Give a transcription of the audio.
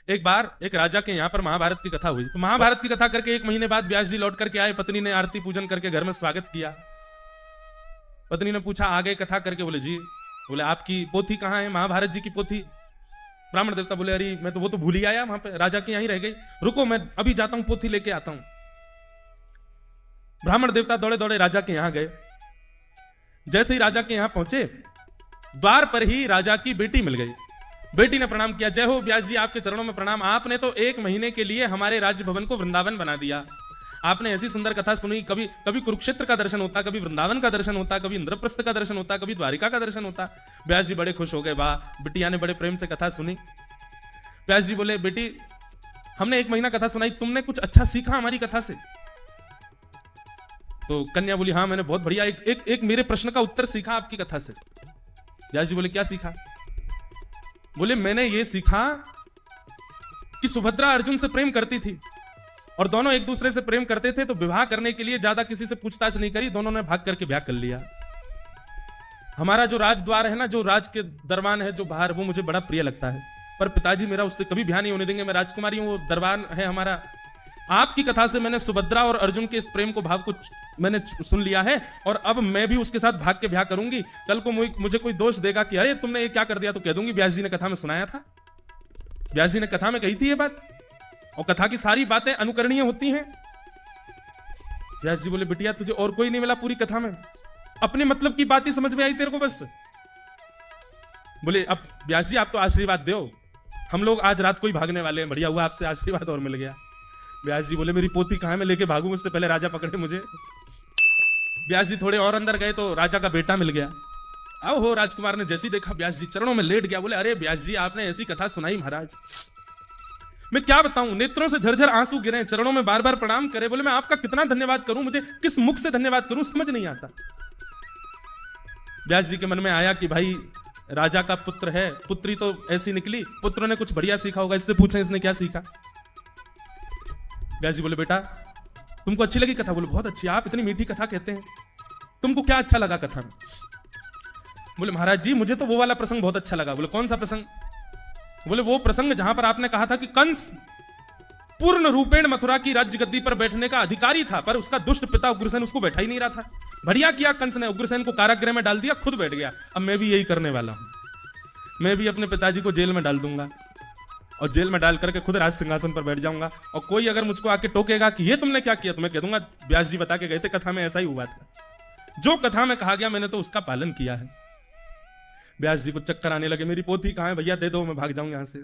एक बार एक राजा के यहाँ पर महाभारत की कथा हुई। तो महाभारत की कथा करके 1 महीने बाद व्यास जी लौट करके आए। पत्नी ने आरती पूजन करके घर में स्वागत किया। पत्नी ने पूछा आगे कथा करके, बोले जी, बोले आपकी पोथी कहाँ है, महाभारत जी की पोथी। ब्राह्मण देवता बोले अरे मैं तो वो तो भूल ही आया, वहां पे राजा के यहाँ ही रह गई, रुको मैं अभी जाता हूं, पोथी लेके आता हूं। ब्राह्मण देवता दौड़े दौड़े राजा के यहाँ गए। जैसे ही राजा के यहाँ पहुंचे, द्वार पर ही राजा की बेटी मिल गई। बेटी ने प्रणाम किया, जय हो व्यास जी, आपके चरणों में प्रणाम। आपने तो 1 महीने के लिए हमारे राज्य भवन को वृंदावन बना दिया। आपने ऐसी सुंदर कथा सुनी, कभी कभी कुरुक्षेत्र का दर्शन होता, कभी वृंदावन का दर्शन होता, कभी इंद्रप्रस्थ का दर्शन होता, कभी द्वारिका का दर्शन होता। व्यास जी बड़े खुश हो गए, वाह, बिटिया ने बड़े प्रेम से कथा सुनी। व्यास जी बोले बेटी, हमने 1 महीना कथा सुनाई, तुमने कुछ अच्छा सीखा हमारी कथा से? तो कन्या बोली हाँ, मैंने बहुत बढ़िया एक मेरे प्रश्न का उत्तर सीखा आपकी कथा से। व्यास जी बोले क्या सीखा? बोले मैंने ये सीखा कि सुभद्रा अर्जुन से प्रेम करती थी और दोनों एक दूसरे से प्रेम करते थे, तो विवाह करने के लिए ज्यादा किसी से पूछताछ नहीं करी, दोनों ने भाग करके ब्याह कर लिया। हमारा जो राजद्वार है ना, जो राज के दरबान है जो बाहर, वो मुझे बड़ा प्रिय लगता है, पर पिताजी मेरा उससे कभी ब्याह नहीं होने देंगे। मैं राजकुमारी हूं, वो दरबार है हमारा। आपकी कथा से मैंने सुभद्रा और अर्जुन के इस प्रेम को भाव को मैंने सुन लिया है, और अब मैं भी उसके साथ भाग के ब्याह करूंगी। कल को मुझे कोई दोष देगा कि अरे तुमने ये क्या कर दिया, तो कह दूंगी व्यास जी ने कथा में सुनाया था, व्यास जी ने कथा में कही थी ये बात, और कथा की सारी बातें अनुकरणीय होती हैं। व्यास जी बोले बिटिया, तुझे और कोई नहीं मिला पूरी कथा में? अपने मतलब की बात ही समझ में आई तेरे को बस? बोले अब व्यास जी आप तो आशीर्वाद दो, हम लोग आज रात को ही भागने वाले हैं, बढ़िया हुआ आपसे आशीर्वाद और मिल गया। व्यास जी बोले मेरी पोती कहां, मैं लेके भागूं, उससे पहले राजा पकड़े मुझे। व्यास जी थोड़े और अंदर गए तो राजा का बेटा मिल गया। आओ हो, राजकुमार ने जैसी देखा व्यास जी चरणों में लेट गया। बोले अरे व्यास जी, आपने ऐसी कथा सुनाई महाराज, मैं क्या बताऊं, नेत्रों से झरझर आंसू गिरे, चरणों में बार बार प्रणाम करे। बोले मैं आपका कितना धन्यवाद करूं, मुझे किस मुख से धन्यवाद करूं, समझ नहीं आता। व्यास जी के मन में आया कि भाई राजा का पुत्र है, पुत्री तो ऐसी निकली, पुत्र ने कुछ बढ़िया सीखा होगा, इससे पूछें इसने क्या सीखा। व्यास जी बोले बेटा तुमको अच्छी लगी कथा? बोले बहुत अच्छी, आप इतनी मीठी कथा कहते हैं, तुमको क्या अच्छा लगा कथा में? बोले महाराज जी मुझे तो वो वाला प्रसंग बहुत अच्छा लगा। बोले कौन सा प्रसंग? बोले वो प्रसंग जहां पर आपने कहा था कि कंस पूर्ण रूपेण मथुरा की राज्य गद्दी पर बैठने का अधिकारी था, पर उसका दुष्ट पिता उग्रसेन उसको बैठा ही नहीं रहा था। बढ़िया किया कंस ने, उग्रसेन को कारागृह में डाल दिया, खुद बैठ गया। अब मैं भी यही करने वाला हूं, मैं भी अपने पिताजी को जेल में डाल दूंगा और जेल में डाल करके खुद राज सिंहासन पर बैठ जाऊंगा, और कोई अगर मुझको आके टोकेगा कि ये तुमने क्या किया, तो मैं कह दूंगा व्यास जी बता के गए थे कथा में ऐसा ही हुआ था, जो कथा में कहा गया मैंने तो उसका पालन किया है। व्यास जी को चक्कर आने लगे, मेरी पोथी कहां है भैया, दे दो, मैं भाग जाऊंगा यहां से।